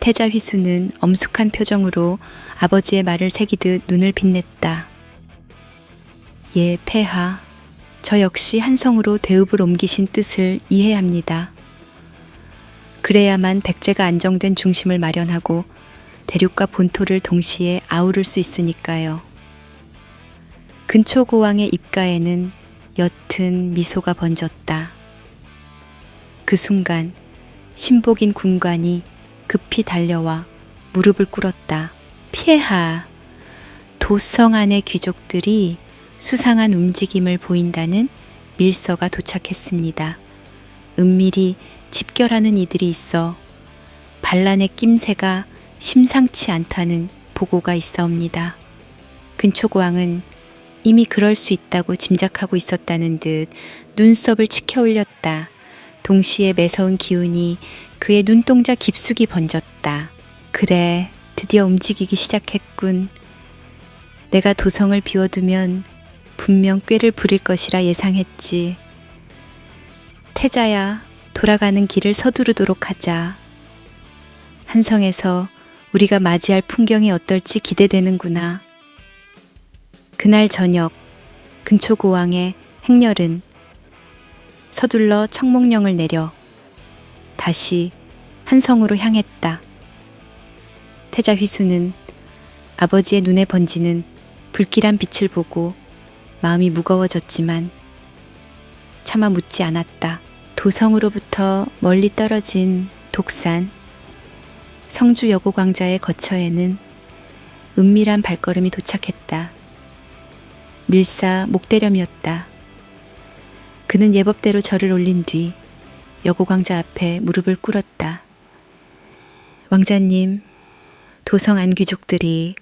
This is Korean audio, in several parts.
태자 휘수는 엄숙한 표정으로 아버지의 말을 새기듯 눈을 빛냈다. 예, 폐하. 저 역시 한성으로 대읍을 옮기신 뜻을 이해합니다. 그래야만 백제가 안정된 중심을 마련하고 대륙과 본토를 동시에 아우를 수 있으니까요. 근초고왕의 입가에는 옅은 미소가 번졌다. 그 순간 신복인 군관이 급히 달려와 무릎을 꿇었다. 폐하, 도성 안의 귀족들이 수상한 움직임을 보인다는 밀서가 도착했습니다. 은밀히 집결하는 이들이 있어 반란의 낌새가 심상치 않다는 보고가 있사옵니다. 근초고왕은 이미 그럴 수 있다고 짐작하고 있었다는 듯 눈썹을 치켜 올렸다. 동시에 매서운 기운이 그의 눈동자 깊숙이 번졌다. 그래, 드디어 움직이기 시작했군. 내가 도성을 비워두면 분명 꾀를 부릴 것이라 예상했지. 태자야, 돌아가는 길을 서두르도록 하자. 한성에서 우리가 맞이할 풍경이 어떨지 기대되는구나. 그날 저녁, 근초고왕의 행렬은 서둘러 청몽령을 내려 다시 한성으로 향했다. 태자 휘수는 아버지의 눈에 번지는 불길한 빛을 보고 마음이 무거워졌지만 차마 묻지 않았다. 도성으로부터 멀리 떨어진 독산, 성주 여고광자의 거처에는 은밀한 발걸음이 도착했다. 밀사 목대렴이었다. 그는 예법대로 절을 올린 뒤 여고광자 앞에 무릎을 꿇었다. 왕자님, 도성 안귀족들이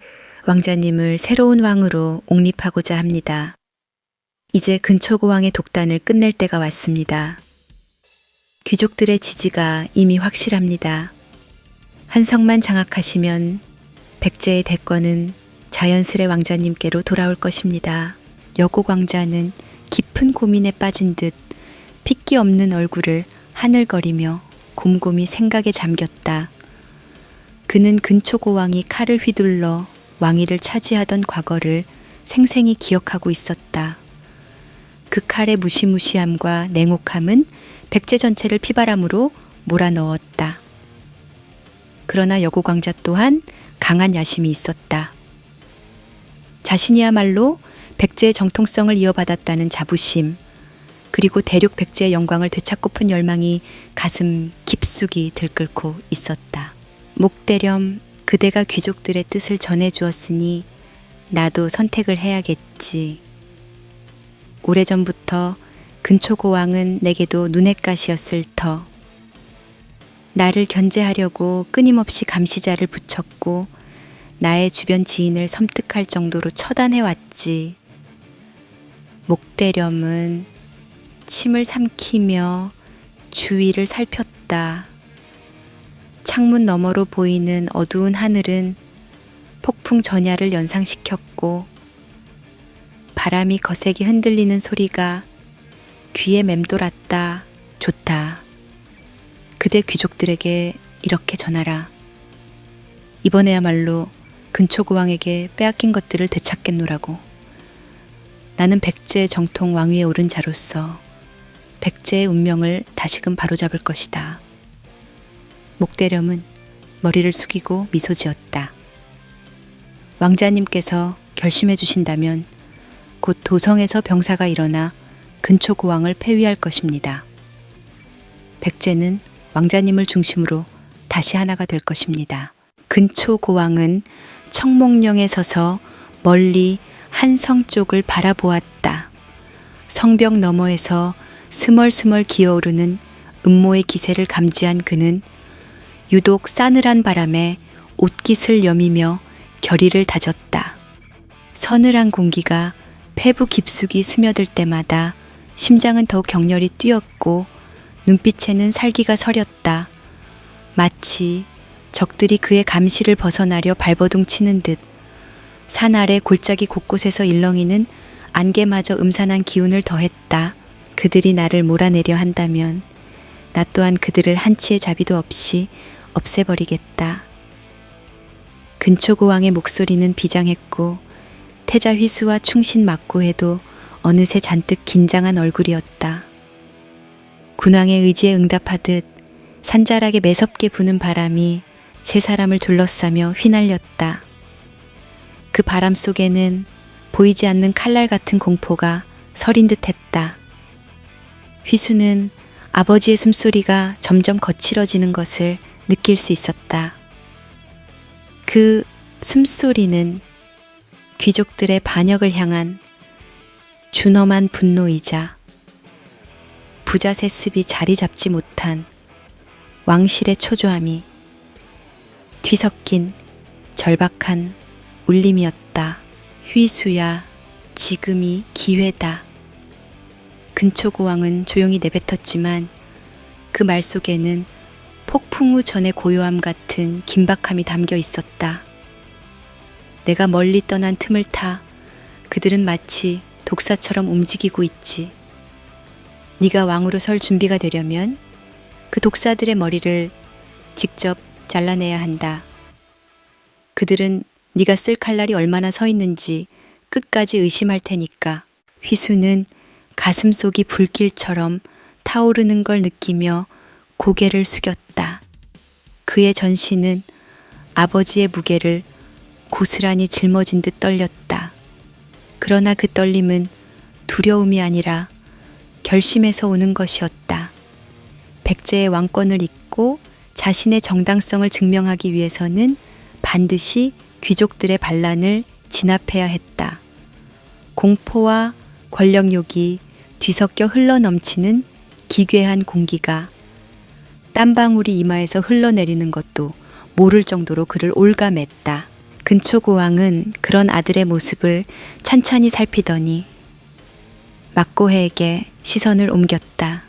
왕자님을 새로운 왕으로 옹립하고자 합니다. 이제 근초고왕의 독단을 끝낼 때가 왔습니다. 귀족들의 지지가 이미 확실합니다. 한성만 장악하시면 백제의 대권은 자연스레 왕자님께로 돌아올 것입니다. 여고광자는 깊은 고민에 빠진 듯 핏기 없는 얼굴을 하늘거리며 곰곰이 생각에 잠겼다. 그는 근초고왕이 칼을 휘둘러 왕위를 차지하던 과거를 생생히 기억하고 있었다. 그 칼의 무시무시함과 냉혹함은 백제 전체를 피바람으로 몰아넣었다. 그러나 여고광자 또한 강한 야심이 있었다. 자신이야말로 백제의 정통성을 이어받았다는 자부심, 그리고 대륙 백제의 영광을 되찾고픈 열망이 가슴 깊숙이 들끓고 있었다. 목대렴, 그대가 귀족들의 뜻을 전해주었으니 나도 선택을 해야겠지. 오래전부터 근초고왕은 내게도 눈엣가시였을 터. 나를 견제하려고 끊임없이 감시자를 붙였고 나의 주변 지인을 섬뜩할 정도로 처단해왔지. 목대렴은 침을 삼키며 주위를 살폈다. 창문 너머로 보이는 어두운 하늘은 폭풍 전야를 연상시켰고 바람이 거세게 흔들리는 소리가 귀에 맴돌았다. 좋다. 그대 귀족들에게 이렇게 전하라. 이번에야말로 근초고왕에게 빼앗긴 것들을 되찾겠노라고. 나는 백제의 정통 왕위에 오른 자로서 백제의 운명을 다시금 바로잡을 것이다. 목대렴은 머리를 숙이고 미소 지었다. 왕자님께서 결심해 주신다면 곧 도성에서 병사가 일어나 근초고왕을 폐위할 것입니다. 백제는 왕자님을 중심으로 다시 하나가 될 것입니다. 근초고왕은 청몽령에 서서 멀리 한성 쪽을 바라보았다. 성벽 너머에서 스멀스멀 기어오르는 음모의 기세를 감지한 그는 유독 싸늘한 바람에 옷깃을 여미며 결의를 다졌다. 서늘한 공기가 폐부 깊숙이 스며들 때마다 심장은 더욱 격렬히 뛰었고 눈빛에는 살기가 서렸다. 마치 적들이 그의 감시를 벗어나려 발버둥 치는 듯 산 아래 골짜기 곳곳에서 일렁이는 안개마저 음산한 기운을 더했다. 그들이 나를 몰아내려 한다면 나 또한 그들을 한치의 자비도 없이 없애버리겠다. 근초고왕의 목소리는 비장했고 태자 휘수와 충신 막고해도 어느새 잔뜩 긴장한 얼굴이었다. 군왕의 의지에 응답하듯 산자락에 매섭게 부는 바람이 세 사람을 둘러싸며 휘날렸다. 그 바람 속에는 보이지 않는 칼날 같은 공포가 서린 듯했다. 휘수는 아버지의 숨소리가 점점 거칠어지는 것을 느낄 수 있었다. 그 숨소리는 귀족들의 반역을 향한 준엄한 분노이자 부자 세습이 자리 잡지 못한 왕실의 초조함이 뒤섞인 절박한 울림이었다. 휘수야, 지금이 기회다. 근초고왕은 조용히 내뱉었지만 그 말 속에는 폭풍 후 전의 고요함 같은 긴박함이 담겨 있었다. 내가 멀리 떠난 틈을 타 그들은 마치 독사처럼 움직이고 있지. 네가 왕으로 설 준비가 되려면 그 독사들의 머리를 직접 잘라내야 한다. 그들은 네가 쓸 칼날이 얼마나 서 있는지 끝까지 의심할 테니까. 휘수는 가슴속이 불길처럼 타오르는 걸 느끼며 고개를 숙였다. 그의 전신은 아버지의 무게를 고스란히 짊어진 듯 떨렸다. 그러나 그 떨림은 두려움이 아니라 결심에서 오는 것이었다. 백제의 왕권을 잇고 자신의 정당성을 증명하기 위해서는 반드시 귀족들의 반란을 진압해야 했다. 공포와 권력욕이 뒤섞여 흘러넘치는 기괴한 공기가 땀방울이 이마에서 흘러내리는 것도 모를 정도로 그를 올가맸다. 근초고왕은 그런 아들의 모습을 찬찬히 살피더니 막고해에게 시선을 옮겼다.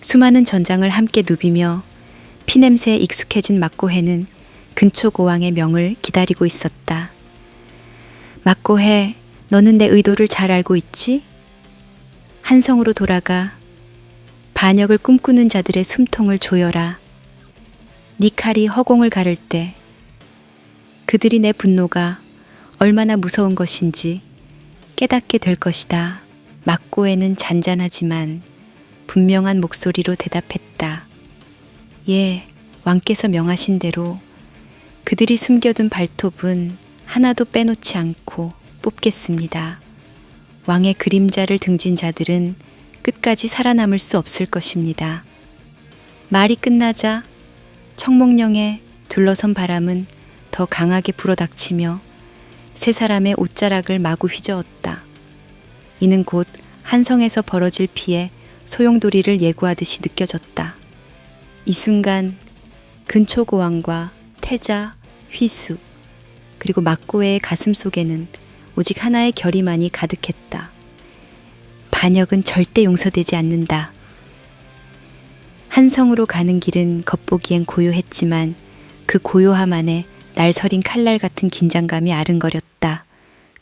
수많은 전장을 함께 누비며 피냄새에 익숙해진 막고해는 근초고왕의 명을 기다리고 있었다. 막고해, 너는 내 의도를 잘 알고 있지? 한성으로 돌아가 반역을 꿈꾸는 자들의 숨통을 조여라. 네 칼이 허공을 가를 때 그들이 내 분노가 얼마나 무서운 것인지 깨닫게 될 것이다. 막고에는 잔잔하지만 분명한 목소리로 대답했다. 예, 왕께서 명하신 대로 그들이 숨겨둔 발톱은 하나도 빼놓지 않고 뽑겠습니다. 왕의 그림자를 등진 자들은 끝까지 살아남을 수 없을 것입니다. 말이 끝나자 청목령에 둘러선 바람은 더 강하게 불어닥치며 세 사람의 옷자락을 마구 휘저었다. 이는 곧 한성에서 벌어질 피해 소용돌이를 예고하듯이 느껴졌다. 이 순간 근초고왕과 태자, 휘수, 그리고 막고의 가슴 속에는 오직 하나의 결의만이 가득했다. 반역은 절대 용서되지 않는다. 한성으로 가는 길은 겉보기엔 고요했지만 그 고요함 안에 날서린 칼날 같은 긴장감이 아른거렸다.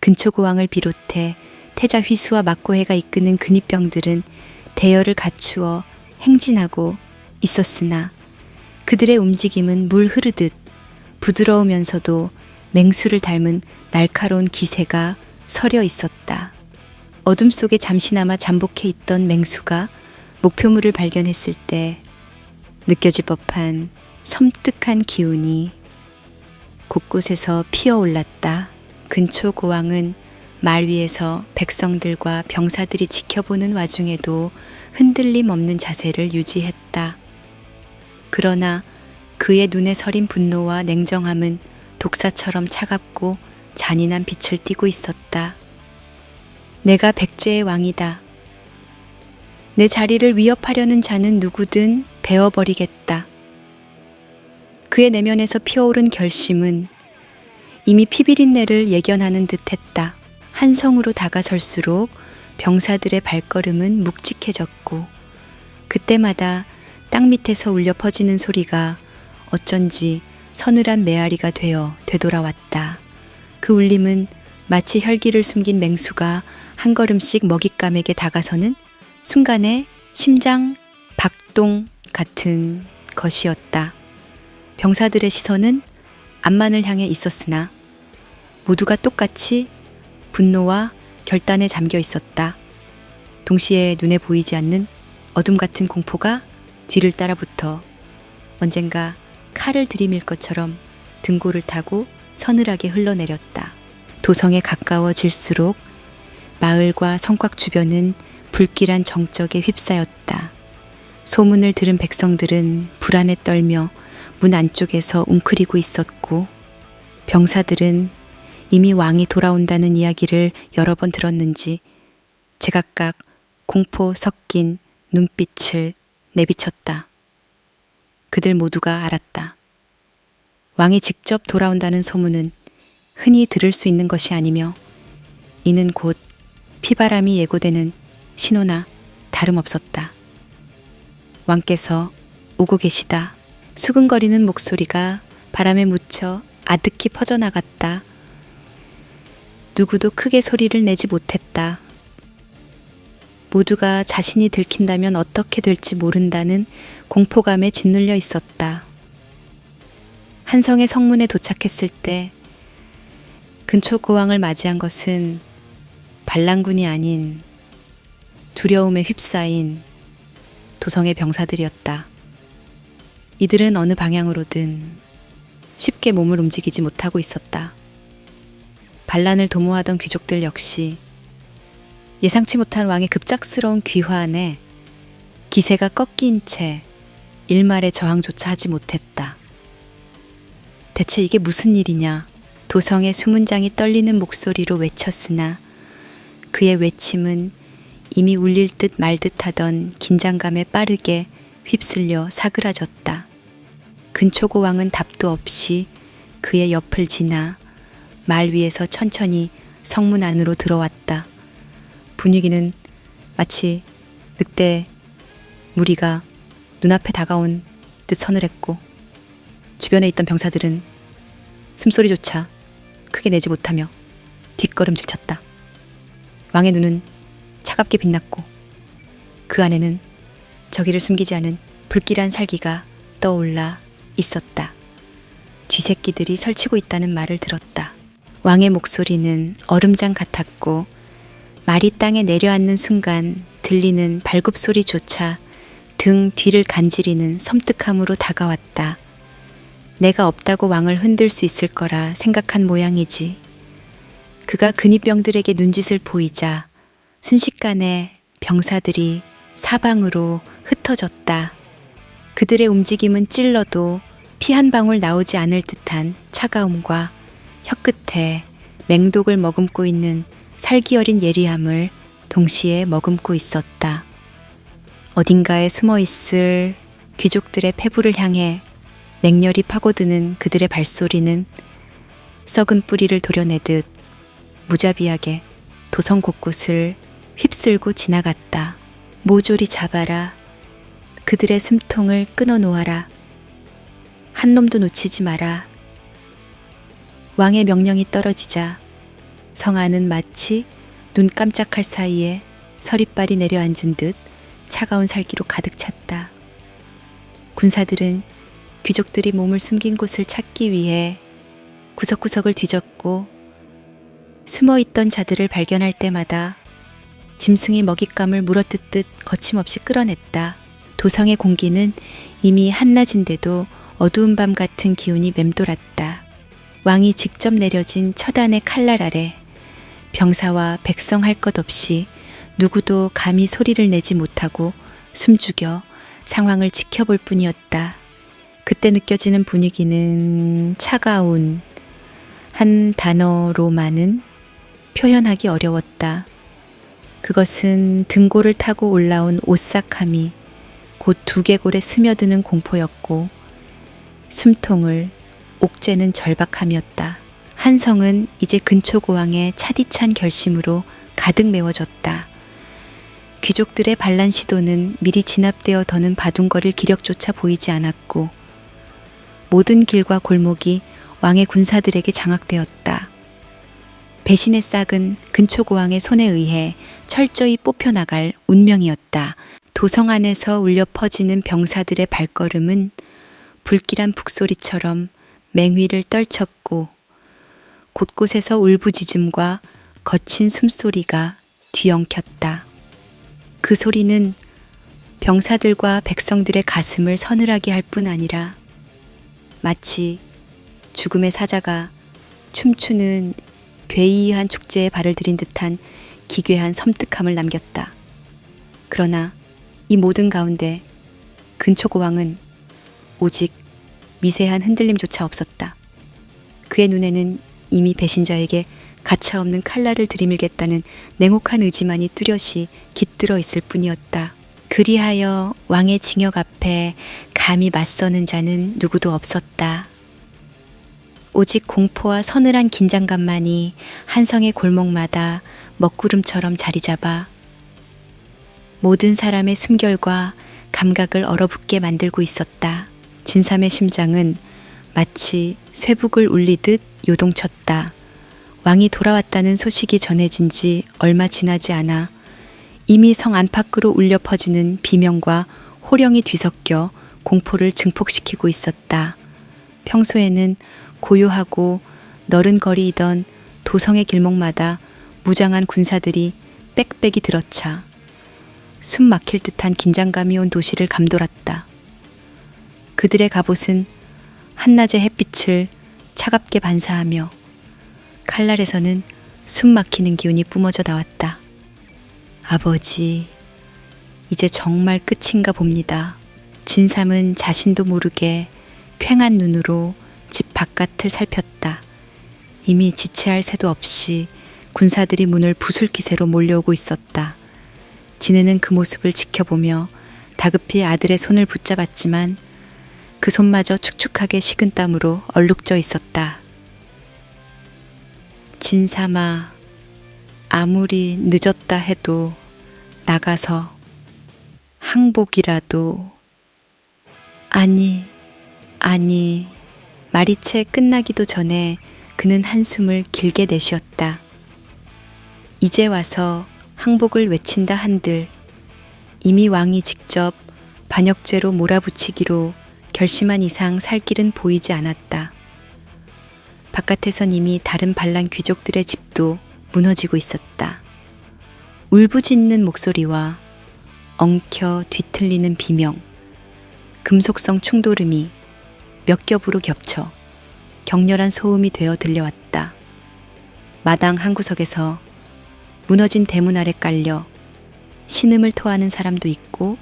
근초고왕을 비롯해 태자 휘수와 막고해가 이끄는 근위병들은 대열을 갖추어 행진하고 있었으나 그들의 움직임은 물 흐르듯 부드러우면서도 맹수를 닮은 날카로운 기세가 서려 있었다. 어둠 속에 잠시나마 잠복해 있던 맹수가 목표물을 발견했을 때 느껴질 법한 섬뜩한 기운이 곳곳에서 피어올랐다. 근초고왕은 말 위에서 백성들과 병사들이 지켜보는 와중에도 흔들림 없는 자세를 유지했다. 그러나 그의 눈에 서린 분노와 냉정함은 독사처럼 차갑고 잔인한 빛을 띠고 있었다. 내가 백제의 왕이다. 내 자리를 위협하려는 자는 누구든 베어버리겠다. 그의 내면에서 피어오른 결심은 이미 피비린내를 예견하는 듯했다. 한성으로 다가설수록 병사들의 발걸음은 묵직해졌고 그때마다 땅 밑에서 울려 퍼지는 소리가 어쩐지 서늘한 메아리가 되어 되돌아왔다. 그 울림은 마치 혈기를 숨긴 맹수가 한 걸음씩 먹잇감에게 다가서는 순간의 심장 박동 같은 것이었다. 병사들의 시선은 암만을 향해 있었으나 모두가 똑같이 분노와 결단에 잠겨 있었다. 동시에 눈에 보이지 않는 어둠 같은 공포가 뒤를 따라붙어 언젠가 칼을 들이밀 것처럼 등골을 타고 서늘하게 흘러내렸다. 도성에 가까워질수록 마을과 성곽 주변은 불길한 정적에 휩싸였다. 소문을 들은 백성들은 불안에 떨며 문 안쪽에서 웅크리고 있었고, 병사들은 이미 왕이 돌아온다는 이야기를 여러 번 들었는지 제각각 공포 섞인 눈빛을 내비쳤다. 그들 모두가 알았다. 왕이 직접 돌아온다는 소문은 흔히 들을 수 있는 것이 아니며 이는 곧 피바람이 예고되는 신호나 다름없었다. 왕께서 오고 계시다. 수근거리는 목소리가 바람에 묻혀 아득히 퍼져나갔다. 누구도 크게 소리를 내지 못했다. 모두가 자신이 들킨다면 어떻게 될지 모른다는 공포감에 짓눌려 있었다. 한성의 성문에 도착했을 때 근초 고왕을 맞이한 것은 반란군이 아닌 두려움에 휩싸인 도성의 병사들이었다. 이들은 어느 방향으로든 쉽게 몸을 움직이지 못하고 있었다. 반란을 도모하던 귀족들 역시 예상치 못한 왕의 급작스러운 귀환에 기세가 꺾인 채 일말의 저항조차 하지 못했다. 대체 이게 무슨 일이냐? 도성의 수문장이 떨리는 목소리로 외쳤으나 그의 외침은 이미 울릴 듯 말 듯 하던 긴장감에 빠르게 휩쓸려 사그라졌다. 근초고 왕은 답도 없이 그의 옆을 지나 말 위에서 천천히 성문 안으로 들어왔다. 분위기는 마치 늑대 무리가 눈앞에 다가온 듯 서늘했고 주변에 있던 병사들은 숨소리조차 크게 내지 못하며 뒷걸음질 쳤다. 왕의 눈은 차갑게 빛났고 그 안에는 저기를 숨기지 않은 불길한 살기가 떠올라 있었다. 쥐새끼들이 설치고 있다는 말을 들었다. 왕의 목소리는 얼음장 같았고 말이 땅에 내려앉는 순간 들리는 발굽소리조차 등 뒤를 간지리는 섬뜩함으로 다가왔다. 내가 없다고 왕을 흔들 수 있을 거라 생각한 모양이지. 그가 근위병들에게 눈짓을 보이자 순식간에 병사들이 사방으로 흩어졌다. 그들의 움직임은 찔러도 피 한 방울 나오지 않을 듯한 차가움과 혀끝에 맹독을 머금고 있는 살기 어린 예리함을 동시에 머금고 있었다. 어딘가에 숨어 있을 귀족들의 폐부를 향해 맹렬히 파고드는 그들의 발소리는 썩은 뿌리를 도려내듯 무자비하게 도성 곳곳을 휩쓸고 지나갔다. 모조리 잡아라. 그들의 숨통을 끊어 놓아라. 한 놈도 놓치지 마라. 왕의 명령이 떨어지자 성 안은 마치 눈 깜짝할 사이에 서리빨이 내려앉은 듯 차가운 살기로 가득 찼다. 군사들은 귀족들이 몸을 숨긴 곳을 찾기 위해 구석구석을 뒤졌고 숨어있던 자들을 발견할 때마다 짐승이 먹잇감을 물어뜯듯 거침없이 끌어냈다. 도성의 공기는 이미 한낮인데도 어두운 밤 같은 기운이 맴돌았다. 왕이 직접 내려진 처단의 칼날 아래 병사와 백성 할 것 없이 누구도 감히 소리를 내지 못하고 숨죽여 상황을 지켜볼 뿐이었다. 그때 느껴지는 분위기는 차가운 한 단어로만은 표현하기 어려웠다. 그것은 등골을 타고 올라온 오싹함이 곧 두개골에 스며드는 공포였고 숨통을 옥죄는 절박함이었다. 한성은 이제 근초고왕의 차디찬 결심으로 가득 메워졌다. 귀족들의 반란 시도는 미리 진압되어 더는 바둥거릴 기력조차 보이지 않았고 모든 길과 골목이 왕의 군사들에게 장악되었다. 배신의 싹은 근초고왕의 손에 의해 철저히 뽑혀나갈 운명이었다. 도성 안에서 울려 퍼지는 병사들의 발걸음은 불길한 북소리처럼 맹위를 떨쳤고 곳곳에서 울부짖음과 거친 숨소리가 뒤엉켰다. 그 소리는 병사들과 백성들의 가슴을 서늘하게 할 뿐 아니라 마치 죽음의 사자가 춤추는 괴이한 축제에 발을 들인 듯한 기괴한 섬뜩함을 남겼다. 그러나 이 모든 가운데 근초고왕은 오직 미세한 흔들림조차 없었다. 그의 눈에는 이미 배신자에게 가차없는 칼날을 들이밀겠다는 냉혹한 의지만이 뚜렷이 깃들어 있을 뿐이었다. 그리하여 왕의 징역 앞에 감히 맞서는 자는 누구도 없었다. 오직 공포와 서늘한 긴장감만이 한성의 골목마다 먹구름처럼 자리 잡아 모든 사람의 숨결과 감각을 얼어붙게 만들고 있었다. 진삼의 심장은 마치 쇠북을 울리듯 요동쳤다. 왕이 돌아왔다는 소식이 전해진 지 얼마 지나지 않아 이미 성 안팎으로 울려 퍼지는 비명과 호령이 뒤섞여 공포를 증폭시키고 있었다. 평소에는 고요하고 너른 거리이던 도성의 길목마다 무장한 군사들이 빽빽이 들어차 숨 막힐 듯한 긴장감이 온 도시를 감돌았다. 그들의 갑옷은 한낮의 햇빛을 차갑게 반사하며 칼날에서는 숨 막히는 기운이 뿜어져 나왔다. 아버지, 이제 정말 끝인가 봅니다. 진삼은 자신도 모르게 퀭한 눈으로 집 바깥을 살폈다. 이미 지체할 새도 없이 군사들이 문을 부술 기세로 몰려오고 있었다. 진해는 그 모습을 지켜보며 다급히 아들의 손을 붙잡았지만 그 손마저 축축하게 식은 땀으로 얼룩져 있었다. 진삼아, 아무리 늦었다 해도 나가서 항복이라도. 아니. 말이 채 끝나기도 전에 그는 한숨을 길게 내쉬었다. 이제 와서 항복을 외친다 한들 이미 왕이 직접 반역죄로 몰아붙이기로 결심한 이상 살 길은 보이지 않았다. 바깥에선 이미 다른 반란 귀족들의 집도 무너지고 있었다. 울부짖는 목소리와 엉켜 뒤틀리는 비명, 금속성 충돌음이 몇 겹으로 겹쳐 격렬한 소음이 되어 들려왔다. 마당 한 구석에서 무너진 대문 아래 깔려 신음을 토하는 사람도 있고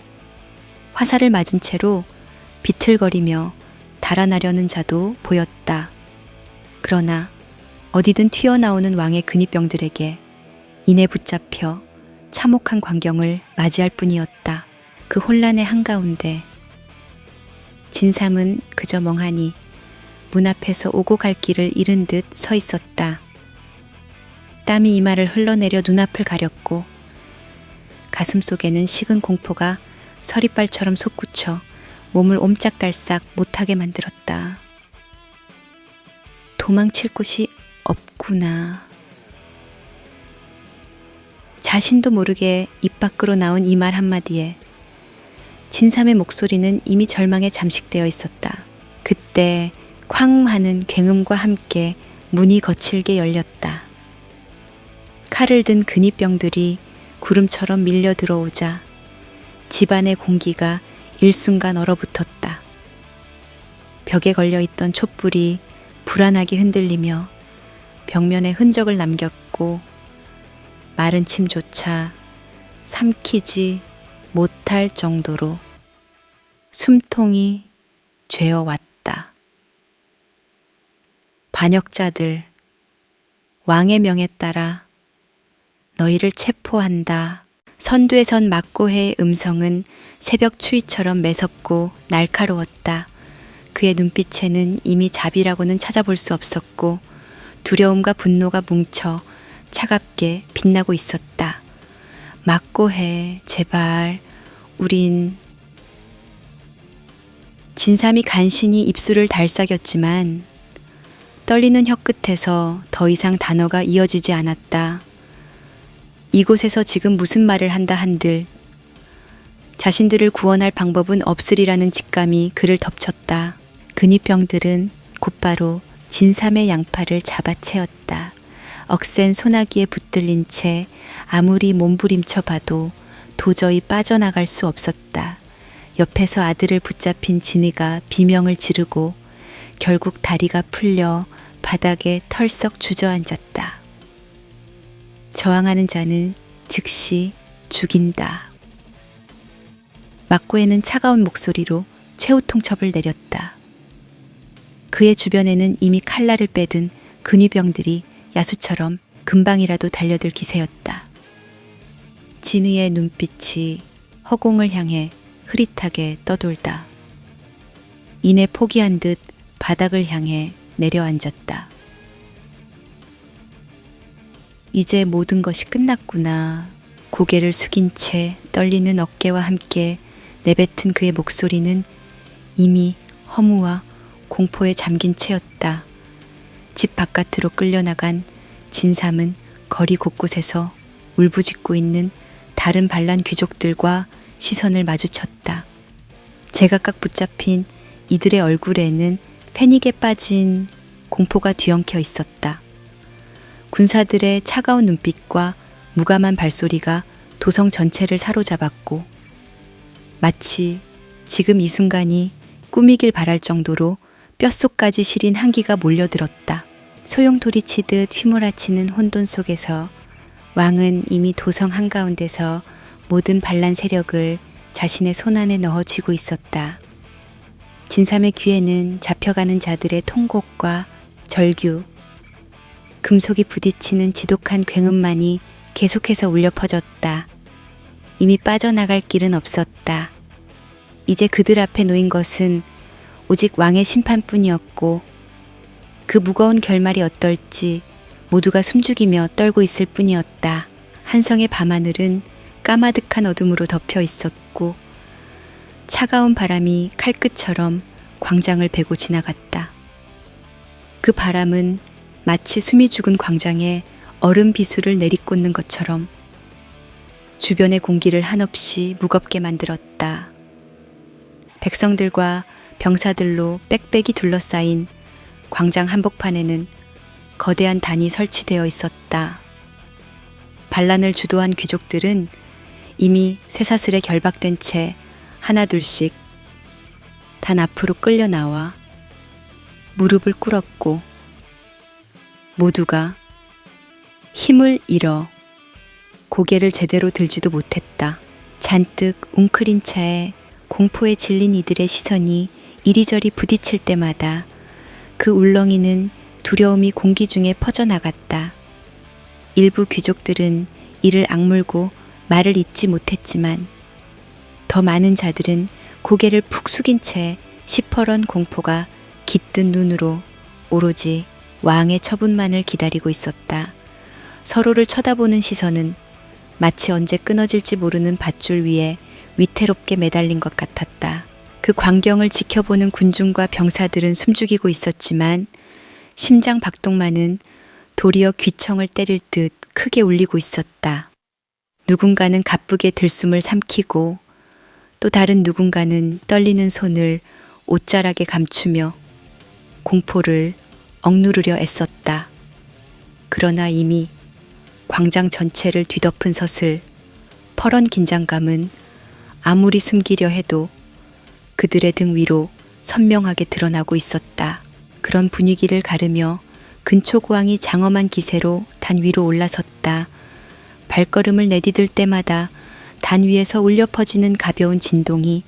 화살을 맞은 채로 비틀거리며 달아나려는 자도 보였다. 그러나 어디든 튀어나오는 왕의 근위병들에게 이내 붙잡혀 참혹한 광경을 맞이할 뿐이었다. 그 혼란의 한가운데 진삼은 그저 멍하니 문 앞에서 오고 갈 길을 잃은 듯 서 있었다. 땀이 이마를 흘러내려 눈앞을 가렸고 가슴 속에는 식은 공포가 서리발처럼 솟구쳐 몸을 옴짝달싹 못하게 만들었다. 도망칠 곳이 없구나. 자신도 모르게 입 밖으로 나온 이 말 한마디에 진삼의 목소리는 이미 절망에 잠식되어 있었다. 그때 쾅 하는 굉음과 함께 문이 거칠게 열렸다. 칼을 든 근위병들이 구름처럼 밀려 들어오자 집안의 공기가 일순간 얼어붙었다. 벽에 걸려있던 촛불이 불안하게 흔들리며 벽면에 흔적을 남겼고 마른 침조차 삼키지 못할 정도로 숨통이 죄어왔다. 반역자들, 왕의 명에 따라 너희를 체포한다. 선두에 선 막고해의 음성은 새벽 추위처럼 매섭고 날카로웠다. 그의 눈빛에는 이미 자비라고는 찾아볼 수 없었고 두려움과 분노가 뭉쳐 차갑게 빛나고 있었다. 막고해, 제발, 우린. 진삼이 간신히 입술을 달싹였지만 떨리는 혀끝에서 더 이상 단어가 이어지지 않았다. 이곳에서 지금 무슨 말을 한다 한들 자신들을 구원할 방법은 없으리라는 직감이 그를 덮쳤다. 근위병들은 곧바로 진삼의 양팔을 잡아채었다. 억센 소나기에 붙들린 채 아무리 몸부림쳐 봐도 도저히 빠져나갈 수 없었다. 옆에서 아들을 붙잡힌 진이가 비명을 지르고 결국 다리가 풀려 바닥에 털썩 주저앉았다. 저항하는 자는 즉시 죽인다. 막고에는 차가운 목소리로 최후 통첩을 내렸다. 그의 주변에는 이미 칼날을 빼든 근위병들이 야수처럼 금방이라도 달려들 기세였다. 진의의 눈빛이 허공을 향해 흐릿하게 떠돌다. 이내 포기한 듯 바닥을 향해 내려앉았다. 이제 모든 것이 끝났구나. 고개를 숙인 채 떨리는 어깨와 함께 내뱉은 그의 목소리는 이미 허무와 공포에 잠긴 채였다. 집 바깥으로 끌려나간 진삼은 거리 곳곳에서 울부짖고 있는 다른 반란 귀족들과 시선을 마주쳤다. 제각각 붙잡힌 이들의 얼굴에는 패닉에 빠진 공포가 뒤엉켜 있었다. 군사들의 차가운 눈빛과 무감한 발소리가 도성 전체를 사로잡았고 마치 지금 이 순간이 꿈이길 바랄 정도로 뼛속까지 시린 한기가 몰려들었다. 소용돌이치듯 휘몰아치는 혼돈 속에서 왕은 이미 도성 한가운데서 모든 반란 세력을 자신의 손안에 넣어 쥐고 있었다. 진삼의 귀에는 잡혀가는 자들의 통곡과 절규, 금속이 부딪히는 지독한 굉음만이 계속해서 울려 퍼졌다. 이미 빠져나갈 길은 없었다. 이제 그들 앞에 놓인 것은 오직 왕의 심판뿐이었고 그 무거운 결말이 어떨지 모두가 숨죽이며 떨고 있을 뿐이었다. 한성의 밤하늘은 까마득한 어둠으로 덮여 있었고 차가운 바람이 칼끝처럼 광장을 베고 지나갔다. 그 바람은 마치 숨이 죽은 광장에 얼음 비수를 내리꽂는 것처럼 주변의 공기를 한없이 무겁게 만들었다. 백성들과 병사들로 빽빽이 둘러싸인 광장 한복판에는 거대한 단이 설치되어 있었다. 반란을 주도한 귀족들은 이미 쇠사슬에 결박된 채 하나둘씩 단 앞으로 끌려 나와 무릎을 꿇었고 모두가 힘을 잃어 고개를 제대로 들지도 못했다. 잔뜩 웅크린 차에 공포에 질린 이들의 시선이 이리저리 부딪힐 때마다 그 울렁이는 두려움이 공기 중에 퍼져나갔다. 일부 귀족들은 이를 악물고 말을 잇지 못했지만 더 많은 자들은 고개를 푹 숙인 채 시퍼런 공포가 깃든 눈으로 오로지 왕의 처분만을 기다리고 있었다. 서로를 쳐다보는 시선은 마치 언제 끊어질지 모르는 밧줄 위에 위태롭게 매달린 것 같았다. 그 광경을 지켜보는 군중과 병사들은 숨죽이고 있었지만 심장 박동만은 도리어 귀청을 때릴 듯 크게 울리고 있었다. 누군가는 가쁘게 들숨을 삼키고 또 다른 누군가는 떨리는 손을 옷자락에 감추며 공포를 억누르려 애썼다. 그러나 이미 광장 전체를 뒤덮은 서슬, 퍼런 긴장감은 아무리 숨기려 해도 그들의 등 위로 선명하게 드러나고 있었다. 그런 분위기를 가르며 근초고왕이 장엄한 기세로 단 위로 올라섰다. 발걸음을 내디딜 때마다 단 위에서 울려 퍼지는 가벼운 진동이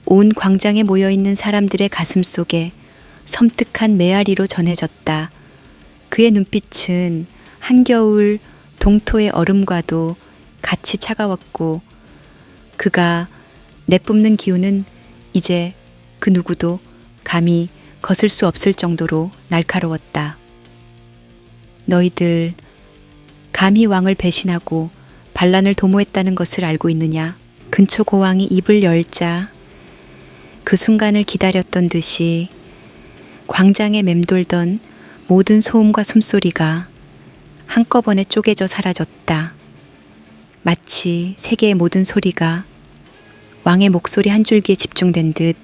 온 광장에 모여있는 사람들의 가슴 속에 섬뜩한 메아리로 전해졌다. 그의 눈빛은 한겨울 동토의 얼음과도 같이 차가웠고 그가 내뿜는 기운은 이제 그 누구도 감히 거슬 수 없을 정도로 날카로웠다. 너희들 감히 왕을 배신하고 반란을 도모했다는 것을 알고 있느냐? 근초고왕이 입을 열자 그 순간을 기다렸던 듯이 광장에 맴돌던 모든 소음과 숨소리가 한꺼번에 쪼개져 사라졌다. 마치 세계의 모든 소리가 왕의 목소리 한 줄기에 집중된 듯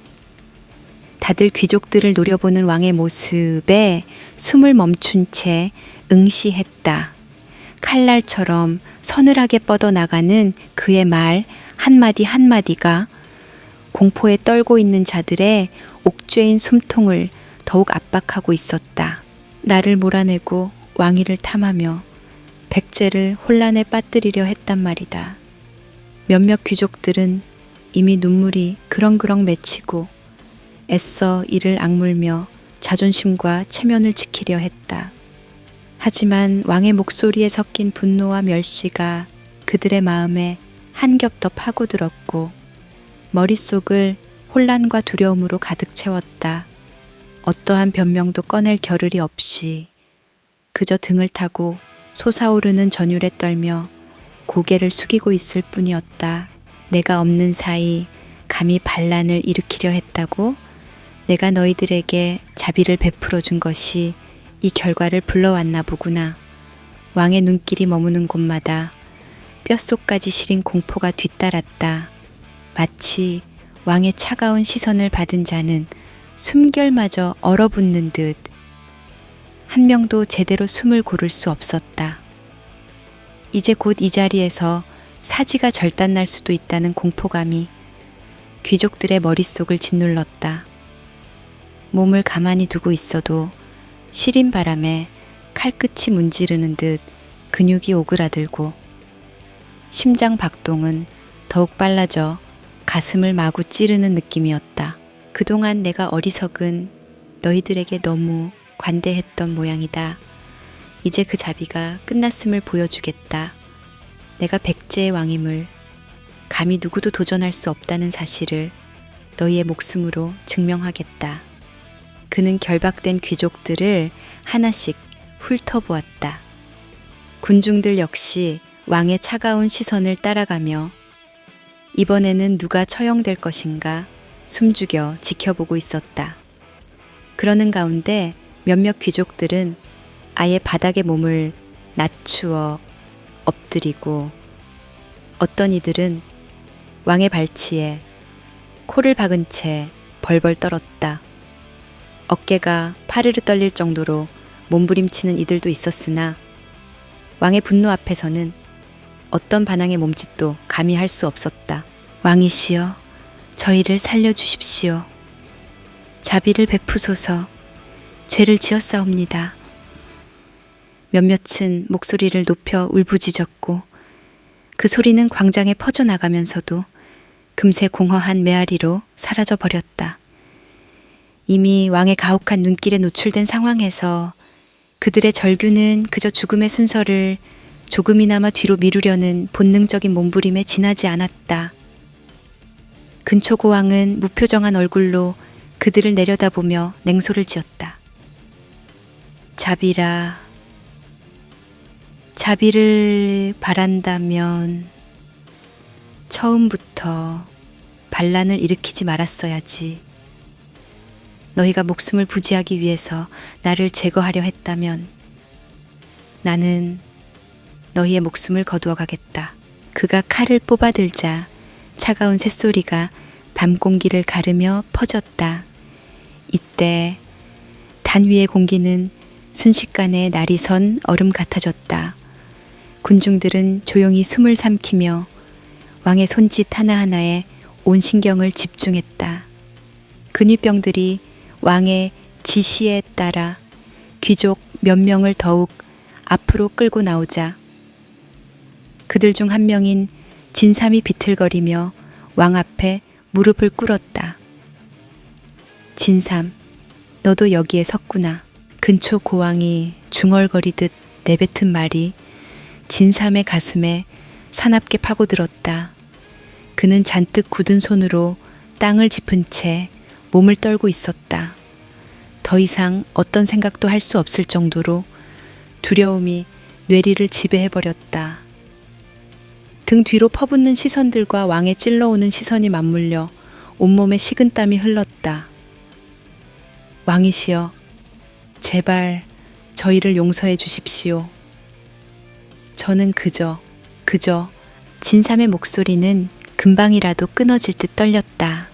다들 귀족들을 노려보는 왕의 모습에 숨을 멈춘 채 응시했다. 칼날처럼 서늘하게 뻗어나가는 그의 말 한마디 한마디가 공포에 떨고 있는 자들의 옥죄인 숨통을 더욱 압박하고 있었다. 나를 몰아내고 왕위를 탐하며 백제를 혼란에 빠뜨리려 했단 말이다. 몇몇 귀족들은 이미 눈물이 그렁그렁 맺히고 애써 이를 악물며 자존심과 체면을 지키려 했다. 하지만 왕의 목소리에 섞인 분노와 멸시가 그들의 마음에 한 겹 더 파고들었고 머릿속을 혼란과 두려움으로 가득 채웠다. 어떠한 변명도 꺼낼 겨를이 없이 그저 등을 타고 솟아오르는 전율에 떨며 고개를 숙이고 있을 뿐이었다. 내가 없는 사이 감히 반란을 일으키려 했다고? 내가 너희들에게 자비를 베풀어 준 것이 이 결과를 불러왔나 보구나. 왕의 눈길이 머무는 곳마다 뼛속까지 시린 공포가 뒤따랐다. 마치 왕의 차가운 시선을 받은 자는 숨결마저 얼어붙는 듯 한 명도 제대로 숨을 고를 수 없었다. 이제 곧 이 자리에서 사지가 절단날 수도 있다는 공포감이 귀족들의 머릿속을 짓눌렀다. 몸을 가만히 두고 있어도 시린 바람에 칼끝이 문지르는 듯 근육이 오그라들고 심장 박동은 더욱 빨라져 가슴을 마구 찌르는 느낌이었다. 그동안 내가 어리석은 너희들에게 너무 관대했던 모양이다. 이제 그 자비가 끝났음을 보여주겠다. 내가 백제의 왕임을 감히 누구도 도전할 수 없다는 사실을 너희의 목숨으로 증명하겠다. 그는 결박된 귀족들을 하나씩 훑어보았다. 군중들 역시 왕의 차가운 시선을 따라가며 이번에는 누가 처형될 것인가 숨죽여 지켜보고 있었다. 그러는 가운데 몇몇 귀족들은 아예 바닥에 몸을 낮추어 엎드리고 어떤 이들은 왕의 발치에 코를 박은 채 벌벌 떨었다. 어깨가 파르르 떨릴 정도로 몸부림치는 이들도 있었으나 왕의 분노 앞에서는 어떤 반항의 몸짓도 감히 할 수 없었다. 왕이시여, 저희를 살려주십시오. 자비를 베푸소서. 죄를 지었사옵니다. 몇몇은 목소리를 높여 울부짖었고 그 소리는 광장에 퍼져나가면서도 금세 공허한 메아리로 사라져 버렸다. 이미 왕의 가혹한 눈길에 노출된 상황에서 그들의 절규는 그저 죽음의 순서를 조금이나마 뒤로 미루려는 본능적인 몸부림에 지나지 않았다. 근초고왕은 무표정한 얼굴로 그들을 내려다보며 냉소를 지었다. 자비라, 자비를 바란다면 처음부터 반란을 일으키지 말았어야지. 너희가 목숨을 부지하기 위해서 나를 제거하려 했다면 나는 너희의 목숨을 거두어 가겠다. 그가 칼을 뽑아들자 차가운 쇳소리가 밤 공기를 가르며 퍼졌다. 이때 단 위의 공기는 순식간에 날이 선 얼음 같아졌다. 군중들은 조용히 숨을 삼키며 왕의 손짓 하나하나에 온 신경을 집중했다. 근위병들이 왕의 지시에 따라 귀족 몇 명을 더욱 앞으로 끌고 나오자 그들 중 한 명인 진삼이 비틀거리며 왕 앞에 무릎을 꿇었다. 진삼, 너도 여기에 섰구나. 근초 고왕이 중얼거리듯 내뱉은 말이 진삼의 가슴에 사납게 파고들었다. 그는 잔뜩 굳은 손으로 땅을 짚은 채 몸을 떨고 있었다. 더 이상 어떤 생각도 할 수 없을 정도로 두려움이 뇌리를 지배해버렸다. 등 뒤로 퍼붓는 시선들과 왕의 찔러오는 시선이 맞물려 온몸에 식은땀이 흘렀다. 왕이시여, 제발 저희를 용서해 주십시오. 저는 그저 진삼의 목소리는 금방이라도 끊어질 듯 떨렸다.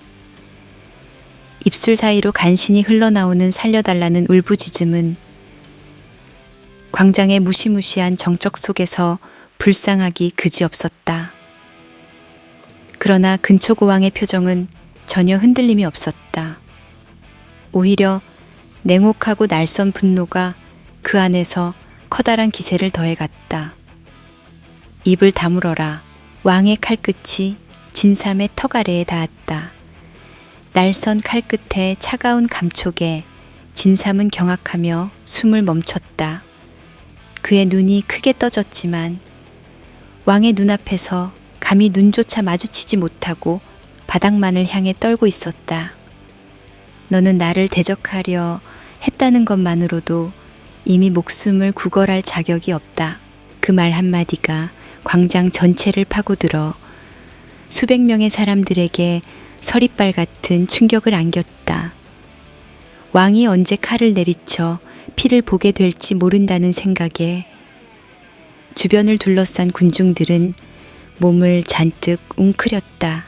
입술 사이로 간신히 흘러나오는 살려달라는 울부짖음은 광장의 무시무시한 정적 속에서 불쌍하기 그지없었다. 그러나 근초고왕의 표정은 전혀 흔들림이 없었다. 오히려 냉혹하고 날선 분노가 그 안에서 커다란 기세를 더해갔다. 입을 다물어라. 왕의 칼끝이 진삼의 턱 아래에 닿았다. 날선 칼끝의 차가운 감촉에 진삼은 경악하며 숨을 멈췄다. 그의 눈이 크게 떠졌지만 왕의 눈앞에서 감히 눈조차 마주치지 못하고 바닥만을 향해 떨고 있었다. 너는 나를 대적하려 했다는 것만으로도 이미 목숨을 구걸할 자격이 없다. 그 말 한마디가 광장 전체를 파고들어 수백 명의 사람들에게 서리빨 같은 충격을 안겼다. 왕이 언제 칼을 내리쳐 피를 보게 될지 모른다는 생각에 주변을 둘러싼 군중들은 몸을 잔뜩 웅크렸다.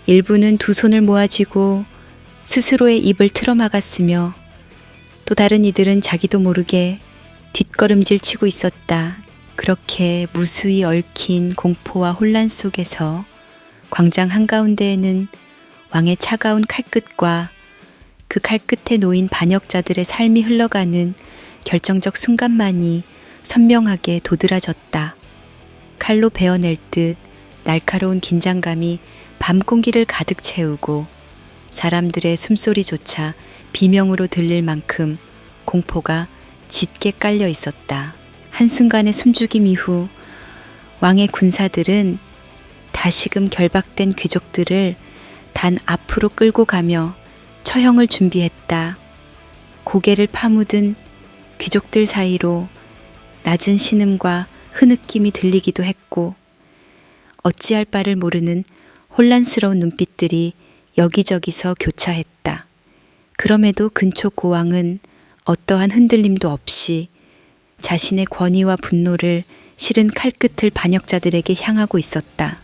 일부는 두 손을 모아쥐고 스스로의 입을 틀어막았으며 또 다른 이들은 자기도 모르게 뒷걸음질 치고 있었다. 그렇게 무수히 얽힌 공포와 혼란 속에서 광장 한가운데에는 왕의 차가운 칼끝과 그 칼끝에 놓인 반역자들의 삶이 흘러가는 결정적 순간만이 선명하게 도드라졌다. 칼로 베어낼 듯 날카로운 긴장감이 밤 공기를 가득 채우고 사람들의 숨소리조차 비명으로 들릴 만큼 공포가 짙게 깔려 있었다. 한순간의 숨죽임 이후 왕의 군사들은 다시금 결박된 귀족들을 단 앞으로 끌고 가며 처형을 준비했다. 고개를 파묻은 귀족들 사이로 낮은 신음과 흐느낌이 들리기도 했고 어찌할 바를 모르는 혼란스러운 눈빛들이 여기저기서 교차했다. 그럼에도 근초 고왕은 어떠한 흔들림도 없이 자신의 권위와 분노를 실은 칼끝을 반역자들에게 향하고 있었다.